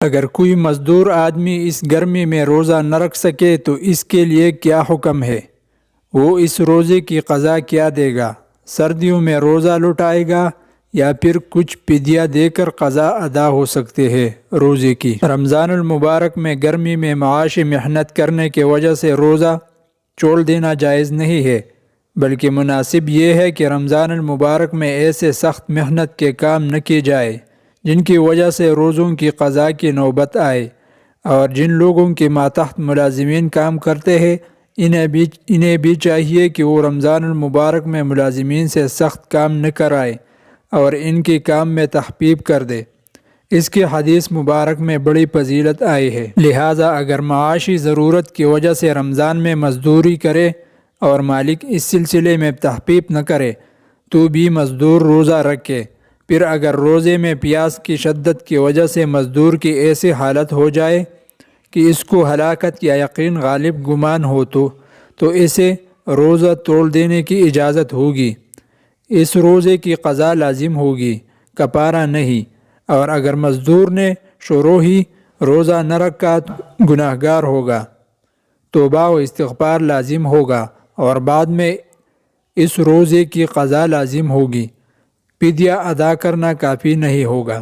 اگر کوئی مزدور آدمی اس گرمی میں روزہ نہ رکھ سکے تو اس کے لیے کیا حکم ہے؟ وہ اس روزے کی قضا کیا دے گا؟ سردیوں میں روزہ لوٹائے گا یا پھر کچھ فدیہ دے کر قضا ادا ہو سکتے ہیں روزے کی؟ رمضان المبارک میں گرمی میں معاشی محنت کرنے کی وجہ سے روزہ چھوڑ دینا جائز نہیں ہے، بلکہ مناسب یہ ہے کہ رمضان المبارک میں ایسے سخت محنت کے کام نہ کیے جائے جن کی وجہ سے روزوں کی قضا کی نوبت آئے، اور جن لوگوں کے ماتحت ملازمین کام کرتے ہیں انہیں بھی چاہیے کہ وہ رمضان المبارک میں ملازمین سے سخت کام نہ کرائے اور ان کے کام میں تخفیف کر دے۔ اس کی حدیث مبارک میں بڑی فضیلت آئی ہے، لہٰذا اگر معاشی ضرورت کی وجہ سے رمضان میں مزدوری کرے اور مالک اس سلسلے میں تخفیف نہ کرے تو بھی مزدور روزہ رکھے۔ پھر اگر روزے میں پیاس کی شدت کی وجہ سے مزدور کی ایسی حالت ہو جائے کہ اس کو ہلاکت یا یقین غالب گمان ہو تو اسے روزہ توڑ دینے کی اجازت ہوگی۔ اس روزے کی قضا لازم ہوگی، کفارہ نہیں، اور اگر مزدور نے شروع ہی روزہ نہ رکھا تو گناہ گار ہوگا، توبہ و استغفار لازم ہوگا اور بعد میں اس روزے کی قضا لازم ہوگی، فدیہ ادا کرنا کافی نہیں ہوگا۔